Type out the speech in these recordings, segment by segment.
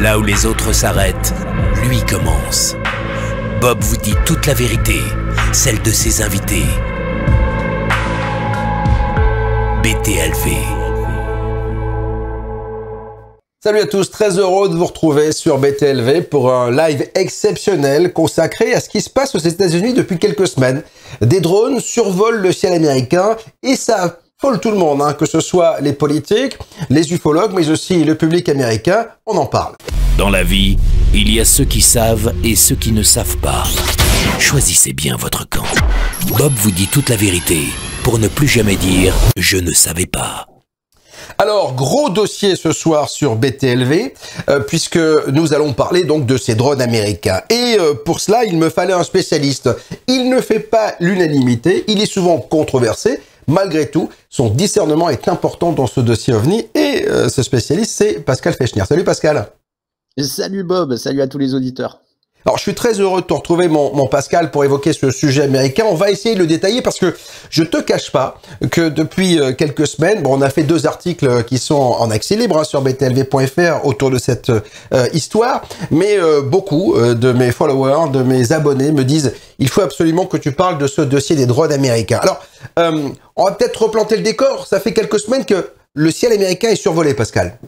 Là où les autres s'arrêtent, lui commence. Bob vous dit toute la vérité, celle de ses invités. BTLV. Salut à tous, très heureux de vous retrouver sur BTLV pour un live exceptionnel consacré à ce qui se passe aux États-Unis depuis quelques semaines. Des drones survolent le ciel américain et ça affole tout le monde, que ce soit les politiques, les ufologues, mais aussi le public américain, on en parle. Dans la vie, il y a ceux qui savent et ceux qui ne savent pas. Choisissez bien votre camp. Bob vous dit toute la vérité pour ne plus jamais dire « je ne savais pas ». Alors, gros dossier ce soir sur BTLV, puisque nous allons parler donc de ces drones américains. Et pour cela, il me fallait un spécialiste. Il ne fait pas l'unanimité, il est souvent controversé. Malgré tout, son discernement est important dans ce dossier OVNI. Et ce spécialiste, c'est Pascal Fechner. Salut Pascal. Salut Bob, salut à tous les auditeurs. Alors, je suis très heureux de te retrouver, mon Pascal, pour évoquer ce sujet américain. On va essayer de le détailler parce que je te cache pas que depuis quelques semaines, on a fait 2 articles qui sont en accès libre sur btlv.fr autour de cette histoire, mais beaucoup de mes followers, de mes abonnés me disent il faut absolument que tu parles de ce dossier des drones américains. Alors, on va peut-être replanter le décor. Ça fait quelques semaines que le ciel américain est survolé, Pascal.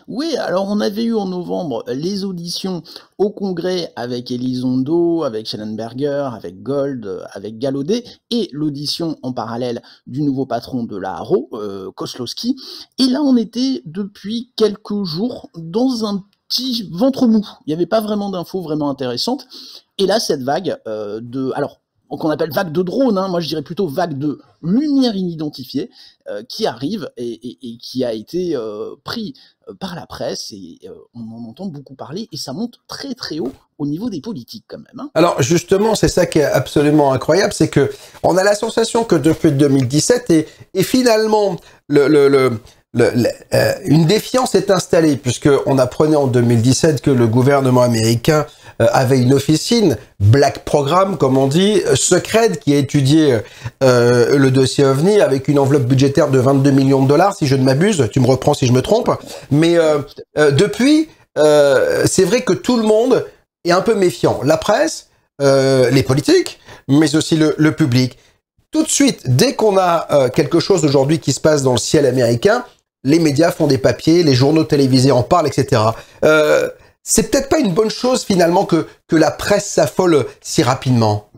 Oui, alors on avait eu en novembre les auditions au Congrès avec Elizondo, avec Schellenberger, avec Gold, avec Gallaudet, et l'audition en parallèle du nouveau patron de la ARO, Koslowski. Et là, on était depuis quelques jours dans un petit ventre mou. Il n'y avait pas vraiment d'infos vraiment intéressantes. Et là, cette vague qu'on appelle vague de drones, moi je dirais plutôt vague de lumière inidentifiée, qui arrive et qui a été pris par la presse, et on en entend beaucoup parler, et ça monte très très haut au niveau des politiques quand même. Alors justement, c'est ça qui est absolument incroyable, c'est que on a la sensation que depuis 2017, et finalement, une défiance est installée, puisqu'on apprenait en 2017 que le gouvernement américain avait une officine, Black Program, comme on dit, secrète, qui a étudié le dossier OVNI avec une enveloppe budgétaire de 22 millions de dollars, si je ne m'abuse, tu me reprends si je me trompe. Mais depuis, c'est vrai que tout le monde est un peu méfiant. La presse, les politiques, mais aussi le public. Tout de suite, dès qu'on a quelque chose aujourd'hui qui se passe dans le ciel américain, les médias font des papiers, les journaux télévisés en parlent, etc. C'est peut-être pas une bonne chose finalement que la presse s'affole si rapidement.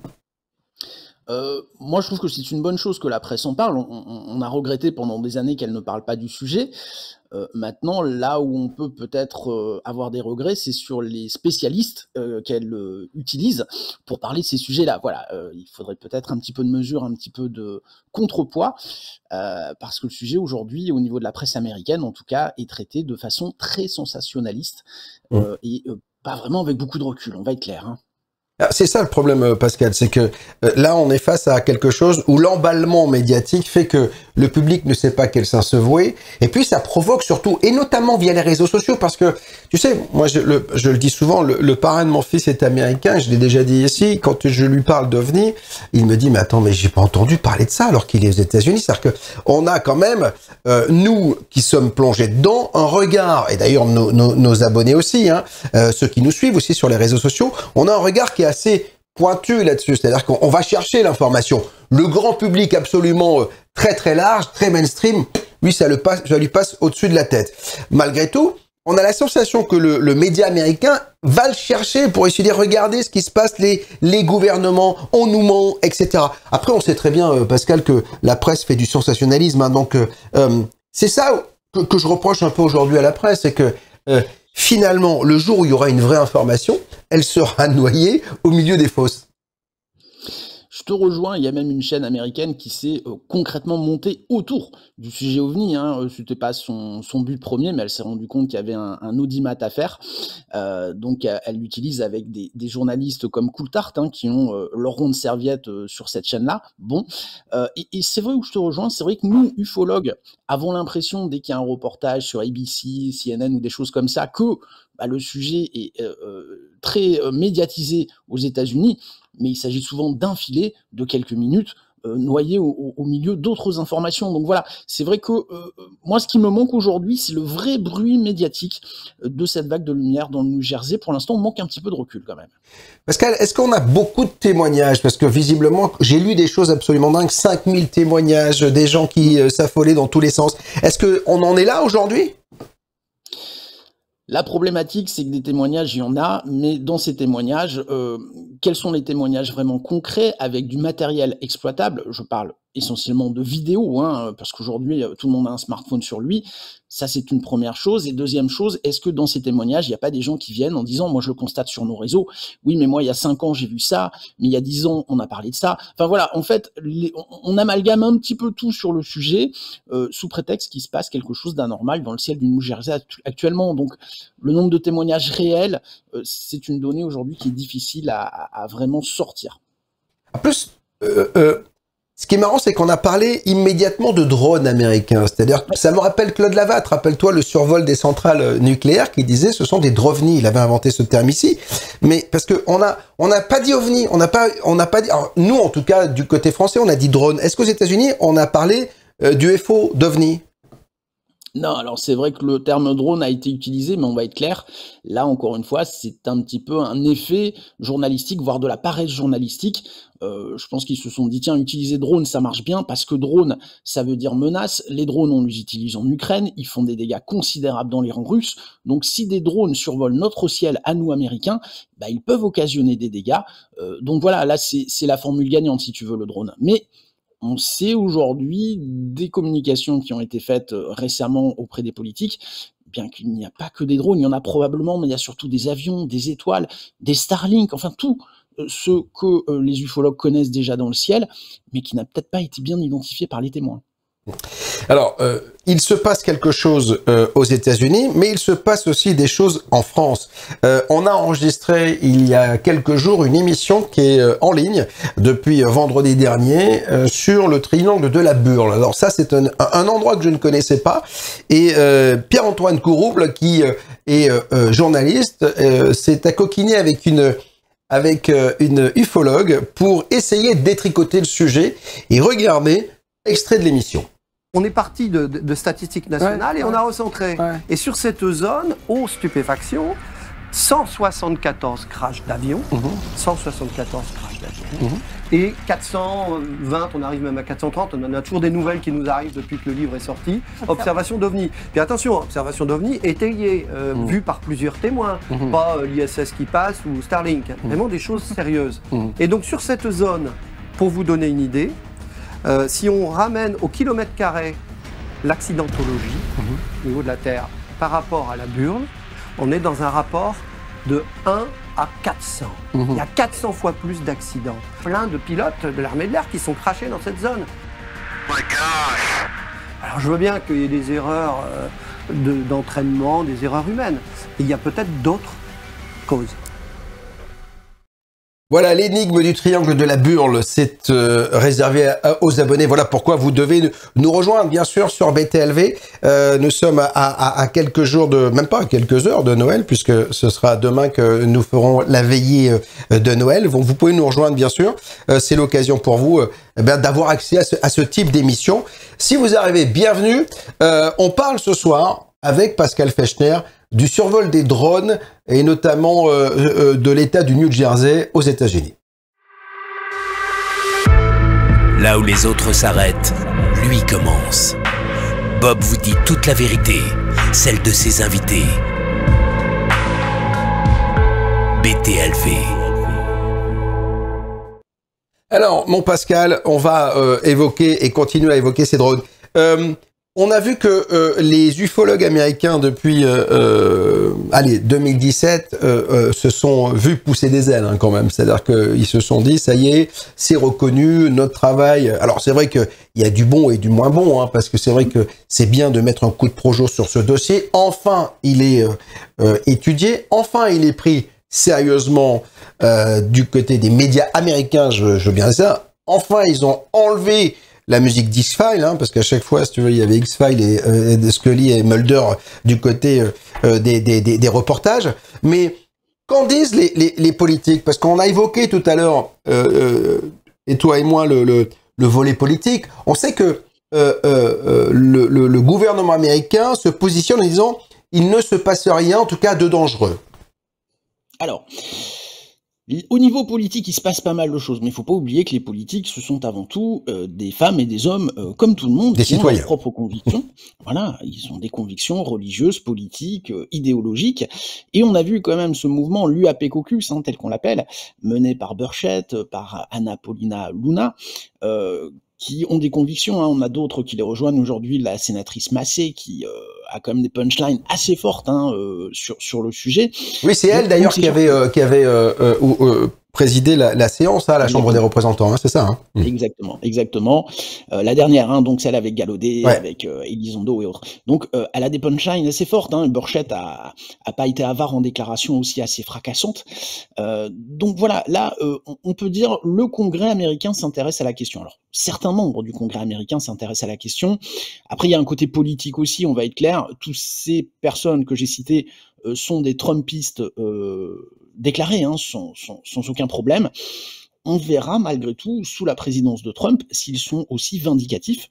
Moi, je trouve que c'est une bonne chose que la presse en parle. On a regretté pendant des années qu'elle ne parle pas du sujet. Maintenant, là où on peut peut-être avoir des regrets, c'est sur les spécialistes qu'elle utilise pour parler de ces sujets-là. Voilà, il faudrait peut-être un petit peu de mesure, un petit peu de contrepoids, parce que le sujet aujourd'hui, au niveau de la presse américaine, en tout cas, est traité de façon très sensationnaliste et pas vraiment avec beaucoup de recul, on va être clair. C'est ça le problème, Pascal, c'est que là, on est face à quelque chose où l'emballement médiatique fait que le public ne sait pas quel sein se vouer, et puis ça provoque surtout, et notamment via les réseaux sociaux, parce que, tu sais, moi je le dis souvent, le parrain de mon fils est américain, je l'ai déjà dit ici, quand je lui parle d'OVNI, il me dit, mais attends, mais j'ai pas entendu parler de ça alors qu'il est aux États-Unis, c'est-à-dire que on a quand même, nous qui sommes plongés dedans, un regard, et d'ailleurs nos abonnés aussi, ceux qui nous suivent aussi sur les réseaux sociaux, on a un regard qui est assez pointu là-dessus, c'est-à-dire qu'on va chercher l'information. Le grand public absolument très très large, très mainstream, lui ça lui passe au-dessus de la tête. Malgré tout, on a la sensation que le média américain va le chercher pour essayer de regarder ce qui se passe, les gouvernements, on nous ment, etc. Après, on sait très bien, Pascal, que la presse fait du sensationnalisme, donc c'est ça que je reproche un peu aujourd'hui à la presse, c'est que finalement, le jour où il y aura une vraie information, elle sera noyée au milieu des fausses. Je te rejoins, il y a même une chaîne américaine qui s'est concrètement montée autour du sujet OVNI. C'était pas son but premier, mais elle s'est rendue compte qu'il y avait un audimat à faire. Donc elle l'utilise avec des journalistes comme Coulthard, qui ont leur rond de serviette sur cette chaîne-là. Bon, et c'est vrai où je te rejoins, c'est vrai que nous, ufologues, avons l'impression, dès qu'il y a un reportage sur ABC, CNN ou des choses comme ça, que le sujet est très médiatisé aux États-Unis, mais il s'agit souvent d'un filet de quelques minutes noyé au milieu d'autres informations. Donc voilà, c'est vrai que moi, ce qui me manque aujourd'hui, c'est le vrai bruit médiatique de cette vague de lumière dans le New Jersey. Pour l'instant, on manque un petit peu de recul quand même. Pascal, est-ce qu'on a beaucoup de témoignages? Parce que visiblement, j'ai lu des choses absolument dingues, 5000 témoignages, des gens qui s'affolaient dans tous les sens. Est-ce qu'on en est là aujourd'hui? La problématique, c'est que des témoignages, il y en a, mais dans ces témoignages, quels sont les témoignages vraiment concrets avec du matériel exploitable? Je parle essentiellement de vidéos, hein, parce qu'aujourd'hui, tout le monde a un smartphone sur lui. Ça, c'est une première chose. Et deuxième chose, est-ce que dans ces témoignages, il n'y a pas des gens qui viennent en disant, moi, je le constate sur nos réseaux, oui, mais moi, il y a 5 ans, j'ai vu ça, mais il y a 10 ans, on a parlé de ça. Enfin voilà, en fait, on amalgame un petit peu tout sur le sujet, sous prétexte qu'il se passe quelque chose d'anormal dans le ciel du New Jersey actuellement. Donc, le nombre de témoignages réels, c'est une donnée aujourd'hui qui est difficile à vraiment sortir. En plus, ce qui est marrant, c'est qu'on a parlé immédiatement de drones américains. C'est-à-dire, ça me rappelle Claude Lavatte. Rappelle-toi le survol des centrales nucléaires qui disait ce sont des drovnis. Il avait inventé ce terme ici. Mais parce que on n'a pas dit ovni. On n'a pas dit, alors, nous, en tout cas, du côté français, on a dit drone. Est-ce qu'aux États-Unis, on a parlé d'UFO, d'ovni? Non, alors c'est vrai que le terme drone a été utilisé, mais on va être clair. Là, encore une fois, c'est un petit peu un effet journalistique, voire de la paresse journalistique. Je pense qu'ils se sont dit, tiens, utiliser drone, ça marche bien, parce que drone, ça veut dire menace. Les drones, on les utilise en Ukraine, ils font des dégâts considérables dans les rangs russes. Donc si des drones survolent notre ciel à nous, Américains, bah, ils peuvent occasionner des dégâts. Donc voilà, là, c'est la formule gagnante, si tu veux, le drone. Mais on sait aujourd'hui des communications qui ont été faites récemment auprès des politiques, bien qu'il n'y a pas que des drones, il y en a probablement, mais il y a surtout des avions, des étoiles, des Starlink, enfin tout ce que les ufologues connaissent déjà dans le ciel, mais qui n'a peut-être pas été bien identifié par les témoins. Alors, il se passe quelque chose aux États-Unis, mais il se passe aussi des choses en France. On a enregistré il y a quelques jours une émission qui est en ligne depuis vendredi dernier sur le triangle de la Burle. Alors ça, c'est un endroit que je ne connaissais pas. Et Pierre-Antoine Courouble, qui est journaliste, s'est accoquiné avec une ufologue pour essayer de détricoter le sujet. Et regardez, extrait de l'émission. On est parti de statistiques nationales et on a recentré. Et sur cette zone, aux stupéfactions, 174 crashs d'avions, 174 crashs d'avions, et 420, on arrive même à 430, on en a toujours des nouvelles qui nous arrivent depuis que le livre est sorti, observation d'OVNI. Puis attention, observation d'OVNI étayée, vue par plusieurs témoins, pas l'ISS qui passe ou Starlink, vraiment des choses sérieuses. Et donc sur cette zone, pour vous donner une idée, si on ramène au kilomètre carré l'accidentologie au niveau de la Terre par rapport à la Burle, on est dans un rapport de 1 à 400. Il y a 400 fois plus d'accidents. Plein de pilotes de l'armée de l'air qui sont crashés dans cette zone. Oh my gosh. Alors je veux bien qu'il y ait des erreurs d'entraînement, des erreurs humaines. Et il y a peut-être d'autres causes. Voilà, l'énigme du triangle de la Burle, c'est réservé aux abonnés. Voilà pourquoi vous devez nous rejoindre, bien sûr, sur BTLV. Nous sommes à quelques jours même pas à quelques heures de Noël, puisque ce sera demain que nous ferons la veillée de Noël. Donc, vous pouvez nous rejoindre, bien sûr. C'est l'occasion pour vous d'avoir accès à ce type d'émission. Si vous arrivez, bienvenue. On parle ce soir avec Pascal Fechner du survol des drones et notamment de l'État du New Jersey aux États-Unis. Là où les autres s'arrêtent, lui commence. Bob vous dit toute la vérité, celle de ses invités. BTLV. Alors, mon Pascal, on va évoquer et continuer à évoquer ces drones. On a vu que les ufologues américains depuis 2017 se sont vus pousser des ailes quand même. C'est-à-dire qu'ils se sont dit, ça y est, c'est reconnu, notre travail. Alors c'est vrai qu'il y a du bon et du moins bon, parce que c'est vrai que c'est bien de mettre un coup de projo sur ce dossier. Enfin, il est étudié. Enfin, il est pris sérieusement du côté des médias américains, je veux bien dire ça. Enfin, ils ont enlevé la musique d'X-Files, parce qu'à chaque fois, si tu veux, il y avait X-Files et Scully et Mulder du côté des reportages. Mais qu'en disent les politiques? Parce qu'on a évoqué tout à l'heure, et toi et moi, le le volet politique. On sait que le gouvernement américain se positionne en disant il ne se passe rien, en tout cas de dangereux. Alors, au niveau politique, il se passe pas mal de choses, mais il faut pas oublier que les politiques, ce sont avant tout des femmes et des hommes, comme tout le monde, des qui citoyens. ont leurs propres convictions. Voilà, ils ont des convictions religieuses, politiques, idéologiques, et on a vu quand même ce mouvement, l'UAP Caucus, tel qu'on l'appelle, mené par Burchett, par Anna Paulina Luna, qui ont des convictions. On a d'autres qui les rejoignent aujourd'hui, la sénatrice Massé, qui a quand même des punchlines assez fortes sur le sujet. Oui, c'est elle d'ailleurs qui avait présidé la séance à la Chambre des représentants, c'est ça. Exactement. La dernière, donc celle avec Gallaudet, avec Elizondo et autres. Donc elle a des punchlines assez fortes. Burchett a pas été avare en déclaration aussi assez fracassante. Donc voilà, là on peut dire le Congrès américain s'intéresse à la question. Alors certains membres du Congrès américain s'intéressent à la question. Après il y a un côté politique aussi, on va être clair. Toutes ces personnes que j'ai citées sont des Trumpistes déclarés, sans aucun problème. On verra malgré tout, sous la présidence de Trump, s'ils sont aussi vindicatifs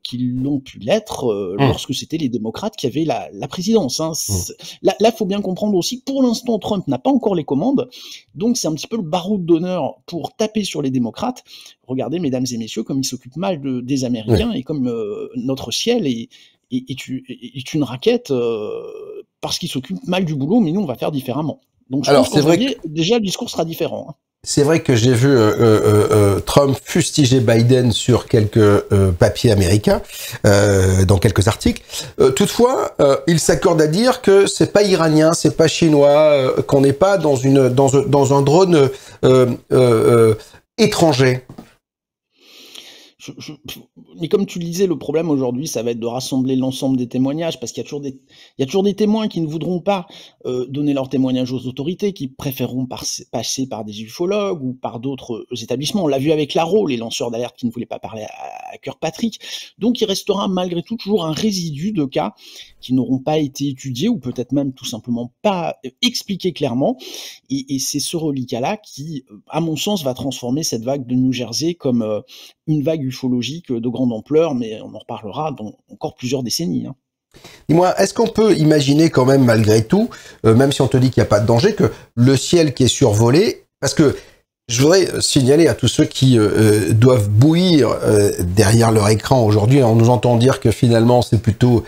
qu'ils l'ont pu l'être lorsque c'était les démocrates qui avaient la présidence. Là, faut bien comprendre aussi que pour l'instant, Trump n'a pas encore les commandes, donc c'est un petit peu le baroud d'honneur pour taper sur les démocrates. Regardez, mesdames et messieurs, comme ils s'occupent mal des Américains et comme notre ciel est une raquette parce qu'ils s'occupent mal du boulot, mais nous, on va faire différemment. Donc, je pense qu'aujourd'hui, déjà, le discours sera différent. C'est vrai que j'ai vu Trump fustiger Biden sur quelques papiers américains, dans quelques articles. Toutefois, il s'accorde à dire que c'est pas iranien, c'est pas chinois, qu'on n'est pas dans un drone étranger. Mais comme tu le disais, le problème aujourd'hui, ça va être de rassembler l'ensemble des témoignages, parce qu'il y a toujours des témoins qui ne voudront pas donner leur témoignage aux autorités, qui préféreront passer par des ufologues ou par d'autres établissements. On l'a vu avec l'ARO, les lanceurs d'alerte qui ne voulaient pas parler à Kirkpatrick. Donc il restera malgré tout toujours un résidu de cas qui n'auront pas été étudiés, ou peut-être même tout simplement pas expliqués clairement. Et c'est ce reliquat-là qui, à mon sens, va transformer cette vague de New Jersey comme une vague ufologique de grande ampleur, mais on en reparlera dans encore plusieurs décennies. Dis-moi, est-ce qu'on peut imaginer quand même, malgré tout, même si on te dit qu'il n'y a pas de danger, que le ciel qui est survolé, parce que je voudrais signaler à tous ceux qui doivent bouillir derrière leur écran aujourd'hui, on nous entend dire que finalement c'est plutôt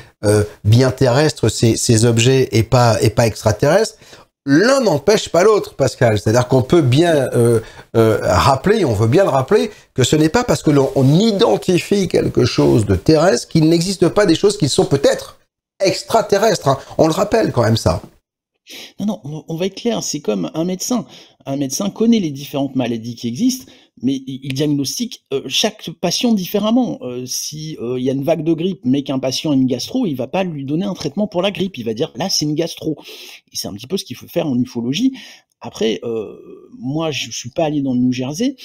bien terrestre ces objets et pas extraterrestres. L'un n'empêche pas l'autre, Pascal. C'est-à-dire qu'on peut bien rappeler, on veut bien le rappeler, que ce n'est pas parce que l'on identifie quelque chose de terrestre qu'il n'existe pas des choses qui sont peut-être extraterrestres. On le rappelle quand même ça. Non, on va être clair, c'est comme un médecin. Un médecin connaît les différentes maladies qui existent, mais il diagnostique chaque patient différemment. Si il y a une vague de grippe, mais qu'un patient a une gastro, il va pas lui donner un traitement pour la grippe. Il va dire là c'est une gastro. Et c'est un petit peu ce qu'il faut faire en ufologie. Après, moi je suis pas allé dans le New Jersey,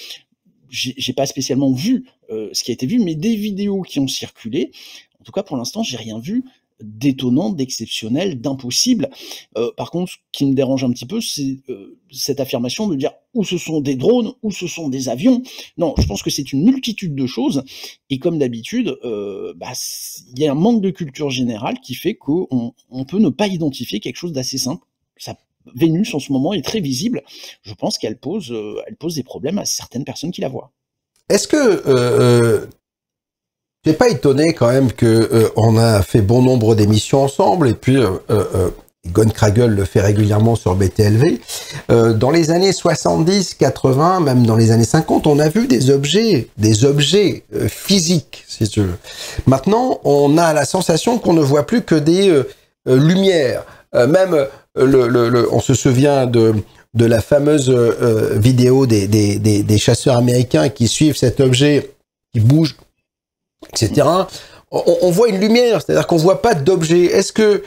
j'ai pas spécialement vu ce qui a été vu, mais des vidéos qui ont circulé. En tout cas, pour l'instant, j'ai rien vu d'étonnant, d'exceptionnel, d'impossible. Par contre, ce qui me dérange un petit peu, c'est cette affirmation de dire ou ce sont des drones, ou ce sont des avions. Non, je pense que c'est une multitude de choses, et comme d'habitude, il y a un manque de culture générale qui fait qu'on peut ne pas identifier quelque chose d'assez simple. Vénus, en ce moment, est très visible. Je pense qu'elle pose des problèmes à certaines personnes qui la voient. Est-ce que tu n'es pas étonné quand même que on a fait bon nombre d'émissions ensemble, et puis Gon Kragel le fait régulièrement sur BTLV. Dans les années 70, 80, même dans les années 50, on a vu des objets physiques, si tu veux. Maintenant, on a la sensation qu'on ne voit plus que des lumières. On se souvient de la fameuse vidéo des chasseurs américains qui suivent cet objet qui bouge, etc. On voit une lumière, c'est-à-dire qu'on voit pas d'objet. Est-ce que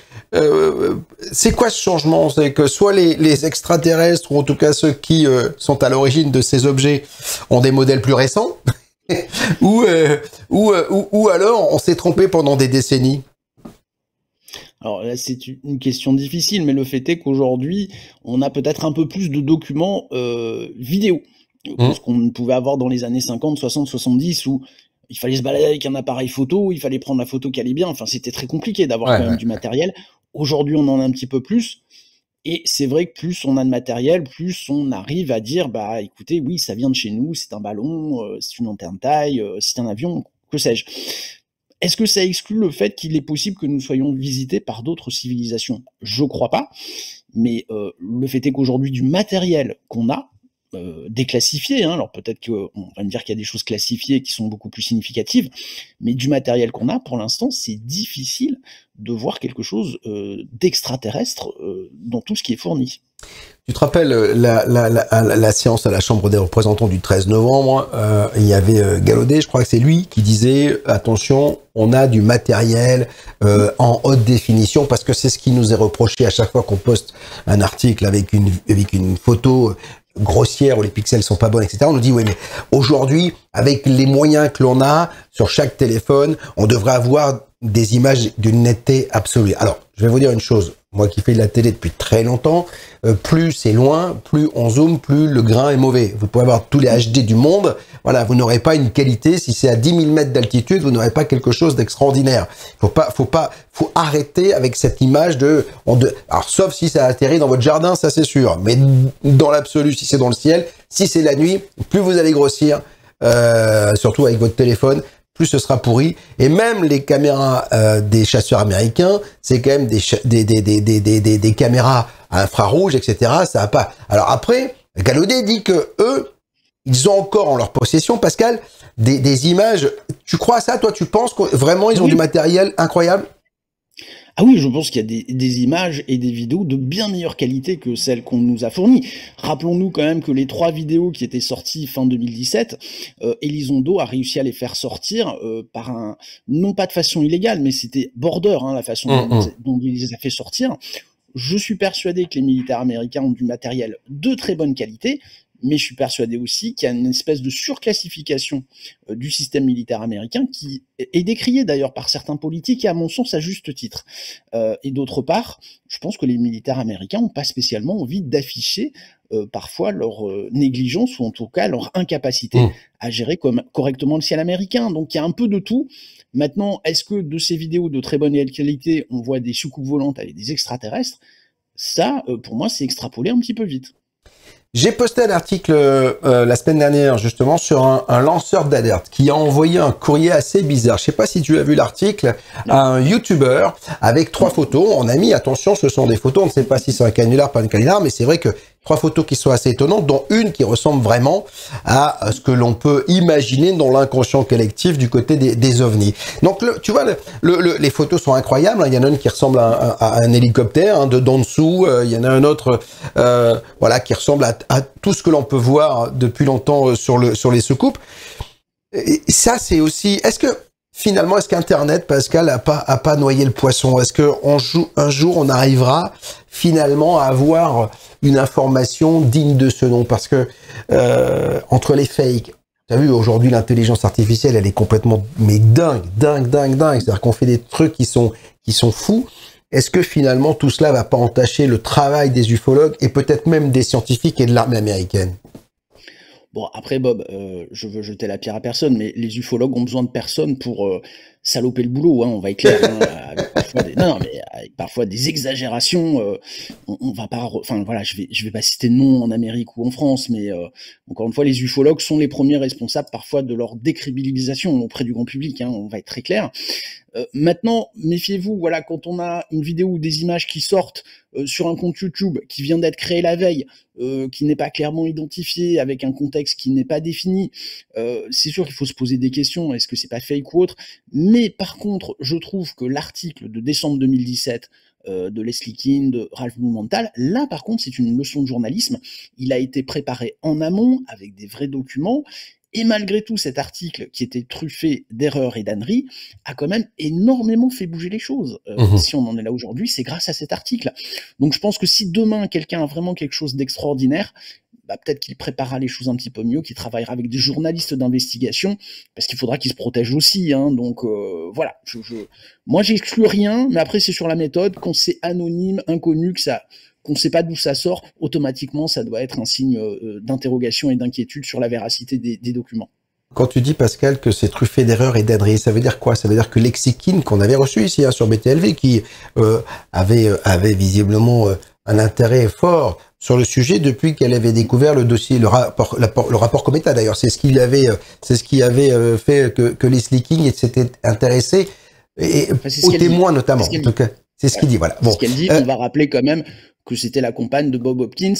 c'est quoi ce changement? C'est que soit les extraterrestres, ou en tout cas ceux qui sont à l'origine de ces objets, ont des modèles plus récents, ou alors on s'est trompé pendant des décennies? Alors là, c'est une question difficile, mais le fait est qu'aujourd'hui, on a peut-être un peu plus de documents vidéo. que ce qu'on pouvait avoir dans les années 50, 60, 70, où il fallait se balader avec un appareil photo, il fallait prendre la photo qui allait bien. Enfin, c'était très compliqué d'avoir quand même du matériel. Aujourd'hui, on en a un petit peu plus. Et c'est vrai que plus on a de matériel, plus on arrive à dire, bah écoutez, oui, ça vient de chez nous, c'est un ballon, c'est une antenne taille, c'est un avion, que sais-je. Est-ce que ça exclut le fait qu'il est possible que nous soyons visités par d'autres civilisations? Je crois pas, mais le fait est qu'aujourd'hui, du matériel qu'on a, déclassifié, hein, alors peut-être qu'on va me dire qu'il y a des choses classifiées qui sont beaucoup plus significatives, mais du matériel qu'on a, pour l'instant, c'est difficile de voir quelque chose d'extraterrestre dans tout ce qui est fourni. Tu te rappelles la séance à la Chambre des représentants du 13 novembre, il y avait Gallaudet, je crois que c'est lui qui disait « Attention, on a du matériel en haute définition » parce que c'est ce qui nous est reproché à chaque fois qu'on poste un article avec une photo grossière où les pixels sont pas bons, etc. On nous dit « Oui, mais aujourd'hui, avec les moyens que l'on a sur chaque téléphone, on devrait avoir des images d'une netteté absolue. » Alors, je vais vous dire une chose. Moi qui fais de la télé depuis très longtemps, plus c'est loin, plus on zoome, plus le grain est mauvais. Vous pouvez avoir tous les HD du monde, voilà, vous n'aurez pas une qualité. Si c'est à 10 000 mètres d'altitude, vous n'aurez pas quelque chose d'extraordinaire. Faut arrêter avec cette image alors sauf si ça atterrit dans votre jardin, ça c'est sûr. Mais dans l'absolu, si c'est dans le ciel, si c'est la nuit, plus vous allez grossir, surtout avec votre téléphone, plus ce sera pourri. Et même les caméras des chasseurs américains, c'est quand même des caméras à infrarouge, etc. Ça va pas. Alors après, Gallaudet dit que eux, ils ont encore en leur possession, Pascal, des images. Tu crois à ça, toi? Tu penses que vraiment ils ont du matériel incroyable? Ah oui, je pense qu'il y a des images et des vidéos de bien meilleure qualité que celles qu'on nous a fournies. Rappelons-nous quand même que les 3 vidéos qui étaient sorties fin 2017, Elizondo a réussi à les faire sortir non pas de façon illégale, mais c'était border, hein, la façon dont il les a fait sortir. Je suis persuadé que les militaires américains ont du matériel de très bonne qualité, mais je suis persuadé aussi qu'il y a une espèce de surclassification du système militaire américain qui est décriée d'ailleurs par certains politiques et à mon sens à juste titre. Et d'autre part, je pense que les militaires américains n'ont pas spécialement envie d'afficher parfois leur négligence ou en tout cas leur incapacité à gérer correctement le ciel américain. Donc il y a un peu de tout. Maintenant, est-ce que de ces vidéos de très bonne qualité, on voit des soucoupes volantes avec des extraterrestres? Ça, pour moi, c'est extrapolé un petit peu vite. J'ai posté un article la semaine dernière justement sur un lanceur d'alerte qui a envoyé un courrier assez bizarre. Je sais pas si tu as vu l'article, à un YouTuber avec 3 photos. On a mis, attention, ce sont des photos, on ne sait pas si c'est un canular, pas un canular, mais c'est vrai que 3 photos qui sont assez étonnantes, dont une qui ressemble vraiment à ce que l'on peut imaginer dans l'inconscient collectif du côté des ovnis. Donc, tu vois, les photos sont incroyables. Il y en a une qui ressemble à un hélicoptère, hein, d'en dessous. Il y en a un autre, voilà, qui ressemble à tout ce que l'on peut voir depuis longtemps sur les soucoupes. Et ça, c'est aussi. Finalement, est-ce qu'Internet, Pascal, a pas noyé le poisson? Est-ce que un jour, on arrivera finalement à avoir une information digne de ce nom? Parce que entre les fakes, tu as vu, aujourd'hui, l'intelligence artificielle, elle est complètement dingue. C'est-à-dire qu'on fait des trucs qui sont fous. Est-ce que finalement, tout cela va pas entacher le travail des ufologues et peut-être même des scientifiques et de l'armée américaine? Bon, après, Bob, je veux jeter la pierre à personne, mais les ufologues ont besoin de personne pour saloper le boulot, hein, on va être clair. Hein, avec parfois des exagérations. On va pas, enfin voilà, je vais pas citer de nom en Amérique ou en France, mais encore une fois, les ufologues sont les premiers responsables parfois de leur décrédibilisation auprès du grand public. Hein, on va être très clair. Maintenant, méfiez-vous, voilà, quand on a une vidéo ou des images qui sortent sur un compte YouTube qui vient d'être créé la veille, qui n'est pas clairement identifié, avec un contexte qui n'est pas défini, c'est sûr qu'il faut se poser des questions, est-ce que c'est pas fake ou autre? Mais par contre, je trouve que l'article de décembre 2017 de Leslie Kean, de Ralph Blumenthal, là par contre c'est une leçon de journalisme, il a été préparé en amont avec des vrais documents, et malgré tout, cet article, qui était truffé d'erreurs et d'âneries, a quand même énormément fait bouger les choses. Si on en est là aujourd'hui, c'est grâce à cet article. Donc je pense que si demain, quelqu'un a vraiment quelque chose d'extraordinaire, bah, peut-être qu'il préparera les choses un petit peu mieux, qu'il travaillera avec des journalistes d'investigation, parce qu'il faudra qu'ils se protègent aussi. Hein, donc voilà, moi j'exclus rien, mais après c'est sur la méthode, quand c'est anonyme, inconnu, que qu'on ne sait pas d'où ça sort, automatiquement, ça doit être un signe d'interrogation et d'inquiétude sur la véracité des documents. Quand tu dis, Pascal, que c'est truffé d'erreurs et d'adresses, ça veut dire quoi? Ça veut dire que Lexikine, qu'on avait reçu ici sur BTLV, qui avait visiblement un intérêt fort sur le sujet depuis qu'elle avait découvert le dossier, le rapport Cometa d'ailleurs, c'est ce qui avait fait que Leslie King s'était intéressé, et aux témoins notamment. En tout cas, c'est ce qu'il dit, voilà. Bon. Ce qu'elle dit, on va rappeler quand même que c'était la compagne de Bob Hopkins,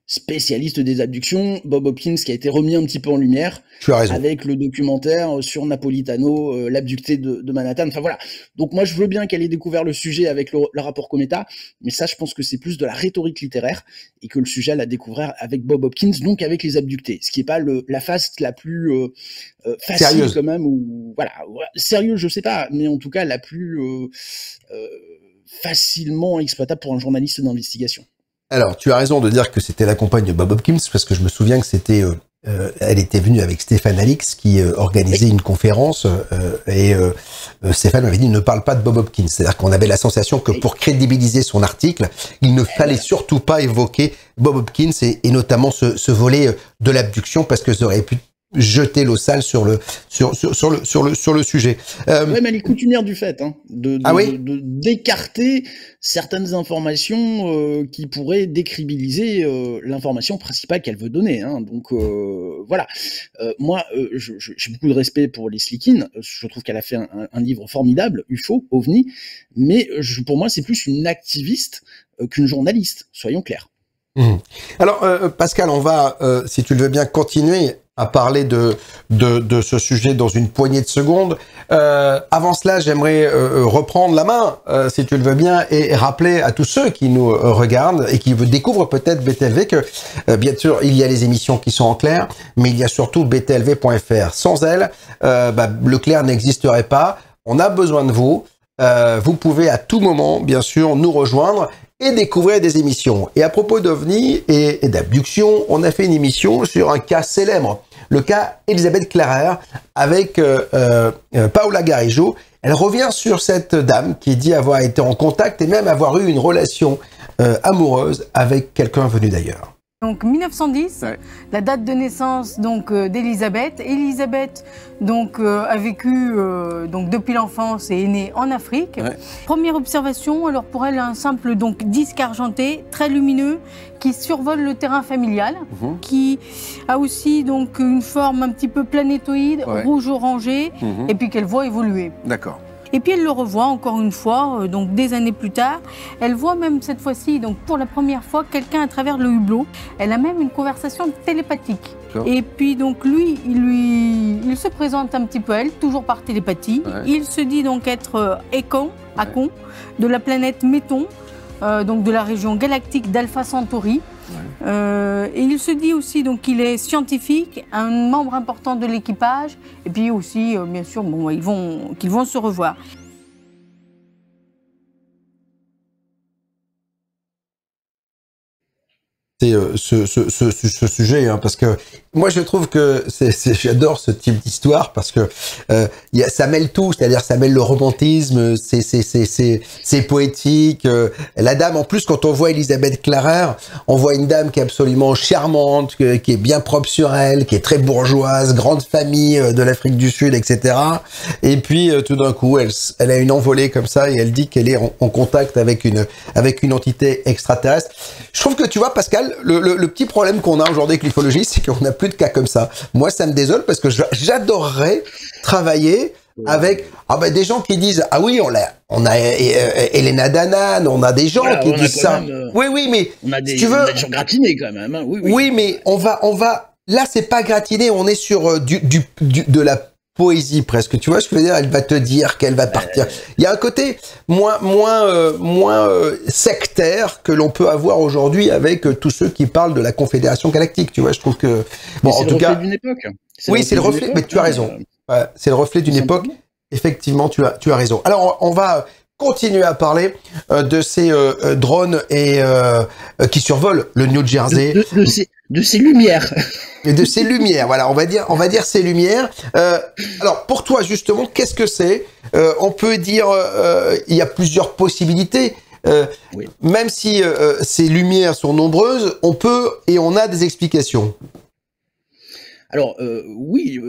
spécialiste des abductions, Bob Hopkins qui a été remis un petit peu en lumière avec le documentaire sur Napolitano, l'abducté de Manhattan. Enfin voilà. Donc moi je veux bien qu'elle ait découvert le sujet avec le rapport Cometa, mais ça je pense que c'est plus de la rhétorique littéraire et que le sujet elle a découvert avec Bob Hopkins, donc avec les abductés, ce qui est pas la face la plus facile sérieuse quand même, ou voilà, sérieux je sais pas, mais en tout cas la plus facilement exploitable pour un journaliste d'investigation. Alors, tu as raison de dire que c'était la compagne de Bob Hopkins, parce que je me souviens que c'était, elle était venue avec Stéphane Alix, qui organisait une conférence, et Stéphane m'avait dit ne parle pas de Bob Hopkins. C'est-à-dire qu'on avait la sensation que pour crédibiliser son article, il ne fallait surtout pas évoquer Bob Hopkins et notamment ce volet de l'abduction, parce que ça aurait pu jeter l'eau sale sur le sujet. Ouais, mais elle est coutumière du fait, hein, d'écarter certaines informations qui pourraient décrédibiliser l'information principale qu'elle veut donner. Hein. Donc voilà. Moi, j'ai beaucoup de respect pour Leslie King. Je trouve qu'elle a fait un livre formidable, UFO, OVNI. Mais pour moi, c'est plus une activiste qu'une journaliste. Soyons clairs. Alors, Pascal, on va, si tu le veux bien, continuer à parler de ce sujet dans une poignée de secondes. Avant cela, j'aimerais reprendre la main, si tu le veux bien, et rappeler à tous ceux qui nous regardent et qui découvrent peut-être BTLV que, bien sûr, il y a les émissions qui sont en clair, mais il y a surtout btlv.fr. Sans elle, le clair n'existerait pas. On a besoin de vous. Vous pouvez à tout moment, bien sûr, nous rejoindre et découvrir des émissions. Et à propos d'OVNI et d'abduction, on a fait une émission sur un cas célèbre, le cas Elisabeth Clarer, avec Paola Garijo. Elle revient sur cette dame qui dit avoir été en contact et même avoir eu une relation amoureuse avec quelqu'un venu d'ailleurs. Donc 1910, la date de naissance donc d'Elisabeth. Elisabeth donc a vécu donc depuis l'enfance et est née en Afrique. Première observation, alors pour elle un simple donc disque argenté très lumineux qui survole le terrain familial, qui a aussi donc une forme un petit peu planétoïde, rouge orangé, et puis qu'elle voit évoluer. D'accord. Et puis elle le revoit encore une fois, donc des années plus tard. Elle voit même cette fois-ci, donc pour la première fois, quelqu'un à travers le hublot. Elle a même une conversation télépathique. Et puis donc lui, il se présente un petit peu à elle, toujours par télépathie. Il se dit donc être Akon de la planète Méton, donc de la région galactique d'Alpha Centauri. Et il se dit aussi donc qu'il est scientifique, un membre important de l'équipage, et puis aussi bien sûr qu'ils vont se revoir. C'est ce sujet, hein, parce que moi je trouve que j'adore ce type d'histoire parce que ça mêle tout, c'est-à-dire ça mêle le romantisme, c'est poétique. La dame, en plus, quand on voit Elisabeth Clarer, on voit une dame qui est absolument charmante, qui est bien propre sur elle, qui est très bourgeoise, grande famille de l'Afrique du Sud, etc. Et puis tout d'un coup, elle a une envolée comme ça et elle dit qu'elle est en contact avec une entité extraterrestre. Je trouve que tu vois, Pascal, le petit problème qu'on a aujourd'hui avec l'ufologie, c'est qu'on n'a plus de cas comme ça. Moi, ça me désole parce que j'adorerais travailler avec des gens qui disent ah oui, on a Elena Danaan, on a des gens qui disent ça. Oui, mais on a des, si tu veux, on a des gens gratinés quand même. Hein. Oui, mais on va. Là, c'est pas gratiné, on est sur de la poésie presque, tu vois ce que je veux dire? Elle va te dire qu'elle va partir. Il y a un côté moins sectaire que l'on peut avoir aujourd'hui avec tous ceux qui parlent de la Confédération Galactique, tu vois. Je trouve que bon, en tout cas, c'est le reflet d'une époque. Oui, c'est le reflet. Mais tu as raison. C'est le reflet d'une époque. Effectivement, tu as raison. Alors, on va continuer à parler de ces drones qui survolent le New Jersey. De ces lumières. Et de ces lumières, voilà, on va dire ces lumières. Alors, pour toi, justement, qu'est-ce que c'est? On peut dire, il y a plusieurs possibilités. Oui. Même si ces lumières sont nombreuses, on peut et on a des explications. Alors, oui,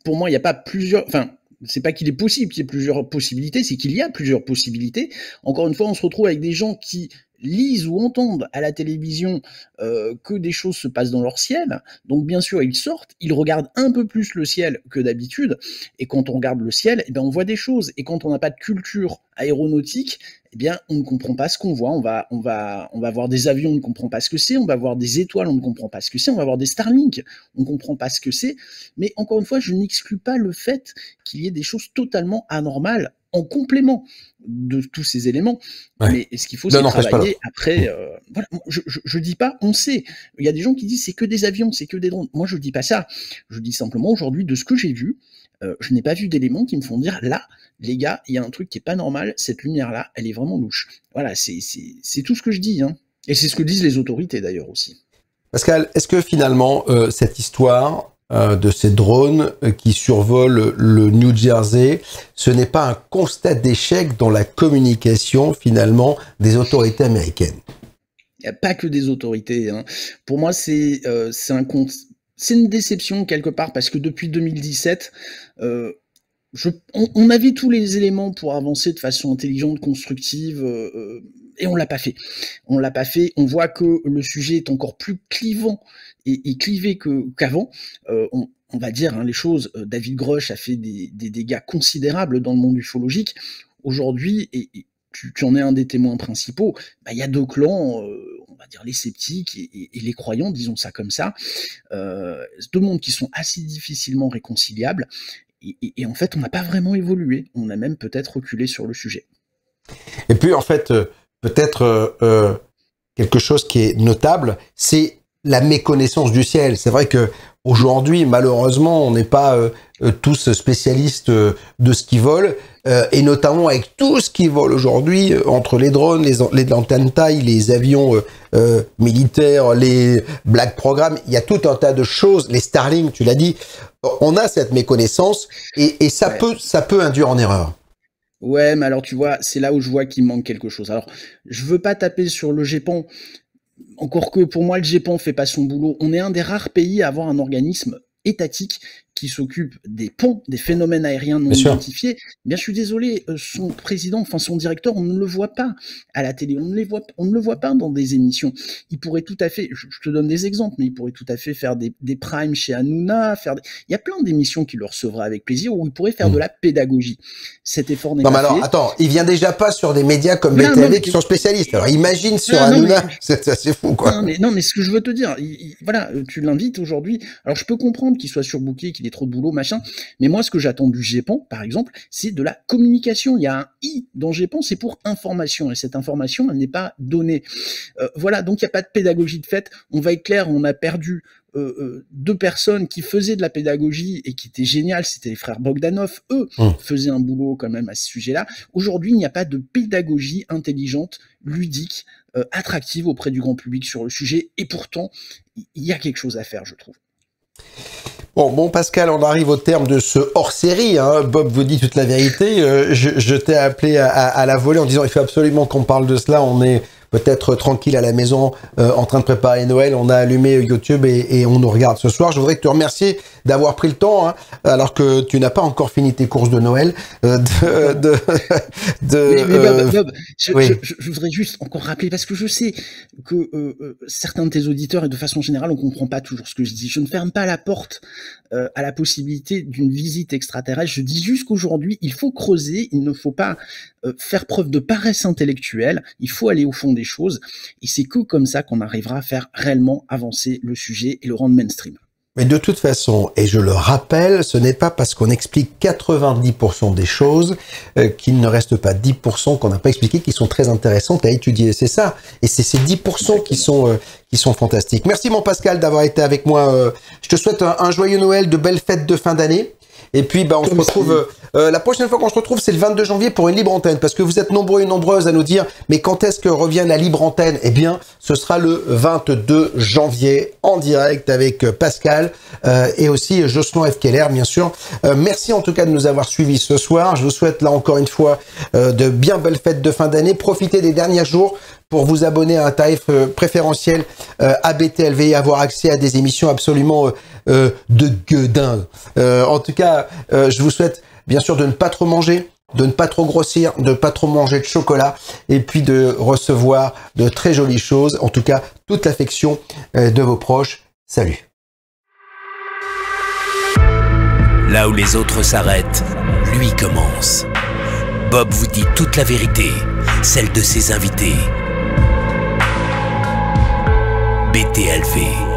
pour moi, il n'y a pas plusieurs... Enfin, c'est pas qu'il est possible qu'il y ait plusieurs possibilités, c'est qu'il y a plusieurs possibilités. Encore une fois, on se retrouve avec des gens qui lisent ou entendent à la télévision que des choses se passent dans leur ciel. Donc bien sûr, ils sortent, ils regardent un peu plus le ciel que d'habitude, et quand on regarde le ciel, eh bien, on voit des choses. Et quand on n'a pas de culture aéronautique, eh bien, on ne comprend pas ce qu'on voit. On va voir des avions, on ne comprend pas ce que c'est. On va voir des étoiles, on ne comprend pas ce que c'est. On va voir des Starlink, on ne comprend pas ce que c'est. Mais encore une fois, je n'exclus pas le fait qu'il y ait des choses totalement anormales en complément de tous ces éléments. Ouais. Mais ce qu'il faut, c'est travailler après. Voilà, je dis pas, on sait. Il y a des gens qui disent c'est que des avions, c'est que des drones. Moi, je dis pas ça. Je dis simplement aujourd'hui, de ce que j'ai vu, je n'ai pas vu d'éléments qui me font dire là, les gars, il y a un truc qui est pas normal. Cette lumière-là, elle est vraiment louche. Voilà, c'est tout ce que je dis. Hein. Et c'est ce que disent les autorités d'ailleurs aussi. Pascal, est-ce que finalement cette histoire de ces drones qui survolent le New Jersey, ce n'est pas un constat d'échec dans la communication finalement des autorités américaines? Il n'y a pas que des autorités. Hein. Pour moi, c'est une déception quelque part parce que depuis 2017, on avait tous les éléments pour avancer de façon intelligente, constructive, et on l'a pas fait. On l'a pas fait. On voit que le sujet est encore plus clivant et clivé qu'avant. On va dire hein, les choses. David Grush a fait des dégâts considérables dans le monde ufologique. Aujourd'hui, et tu en es un des témoins principaux, il y a deux clans, on va dire les sceptiques et les croyants, disons ça comme ça, deux mondes qui sont assez difficilement réconciliables, et en fait on n'a pas vraiment évolué, on a même peut-être reculé sur le sujet. Et puis en fait, peut-être quelque chose qui est notable, c'est la méconnaissance du ciel. C'est vrai que aujourd'hui, malheureusement, on n'est pas tous spécialistes de ce qui vole, et notamment avec tout ce qui vole aujourd'hui, entre les drones, les antennes taille, les avions militaires, les black programmes, il y a tout un tas de choses, les Starlink, tu l'as dit, on a cette méconnaissance, et ça peut induire en erreur. Ouais, mais alors tu vois, c'est là où je vois qu'il manque quelque chose. Alors, je veux pas taper sur le GEPAN, encore que pour moi le GEPAN fait pas son boulot. On est un des rares pays à avoir un organisme étatique qui s'occupe des ponts, des phénomènes aériens non identifiés. Bien, je suis désolé, son président, enfin son directeur, on ne le voit pas à la télé, on ne le voit pas dans des émissions. Il pourrait tout à fait, je te donne des exemples, mais il pourrait tout à fait faire des primes chez Hanouna, il y a plein d'émissions qu'il le recevra avec plaisir, où il pourrait faire de la pédagogie. Cet effort n'est pas fait. Non, mais alors, attends, il vient déjà pas sur des médias comme BTV qui sont spécialistes. Alors, imagine sur Hanouna, c'est assez fou, quoi. Non, mais ce que je veux te dire, voilà, tu l'invites aujourd'hui. Alors, je peux comprendre qu'il soit surbooké, qu'il ait trop de boulot, machin. Mais moi, ce que j'attends du GEPAN, par exemple, c'est de la communication. Il y a un I dans GEPAN, c'est pour information. Et cette information, elle n'est pas donnée. Voilà, donc il n'y a pas de pédagogie de fait. On va être clair, on a perdu deux personnes qui faisaient de la pédagogie et qui étaient géniales. C'était les frères Bogdanov. Eux faisaient un boulot quand même à ce sujet-là. Aujourd'hui, il n'y a pas de pédagogie intelligente, ludique, attractive auprès du grand public sur le sujet. Et pourtant, il y a quelque chose à faire, je trouve. Bon, Pascal, on arrive au terme de ce hors-série. Hein. Bob vous dit toute la vérité. Je t'ai appelé à la volée en disant il faut absolument qu'on parle de cela. On est peut-être tranquille à la maison en train de préparer Noël. On a allumé YouTube et on nous regarde ce soir. Je voudrais te remercier d'avoir pris le temps, hein, alors que tu n'as pas encore fini tes courses de Noël. Mais Bob, je voudrais juste encore rappeler, parce que je sais que certains de tes auditeurs, et de façon générale, on comprend pas toujours ce que je dis. Je ne ferme pas la porte à la possibilité d'une visite extraterrestre. Je dis juste qu'aujourd'hui, il faut creuser, il ne faut pas faire preuve de paresse intellectuelle, il faut aller au fond des choses, et c'est que comme ça qu'on arrivera à faire réellement avancer le sujet et le rendre mainstream. Mais de toute façon, et je le rappelle, ce n'est pas parce qu'on explique 90% des choses qu'il ne reste pas 10% qu'on n'a pas expliqué, qui sont très intéressantes à étudier. C'est ça. Et c'est ces 10% qui sont fantastiques. Merci mon Pascal d'avoir été avec moi. Je te souhaite un joyeux Noël, de belles fêtes de fin d'année. Et puis, on se retrouve, la prochaine fois qu'on se retrouve, c'est le 22 janvier pour une libre antenne, parce que vous êtes nombreux et nombreuses à nous dire, mais quand est-ce que revient la libre antenne? Eh bien, ce sera le 22 janvier, en direct avec Pascal, et aussi Jocelyn F. Keller, bien sûr. Merci en tout cas de nous avoir suivis ce soir. Je vous souhaite là encore une fois de bien belles fêtes de fin d'année. Profitez des derniers jours pour vous abonner à un tarif préférentiel ABTLV et avoir accès à des émissions absolument de gueudin. En tout cas, je vous souhaite bien sûr de ne pas trop manger, de ne pas trop grossir, de ne pas trop manger de chocolat, et puis de recevoir de très jolies choses. En tout cas, toute l'affection de vos proches. Salut. Là où les autres s'arrêtent, lui commence. Bob vous dit toute la vérité, celle de ses invités. BTLV.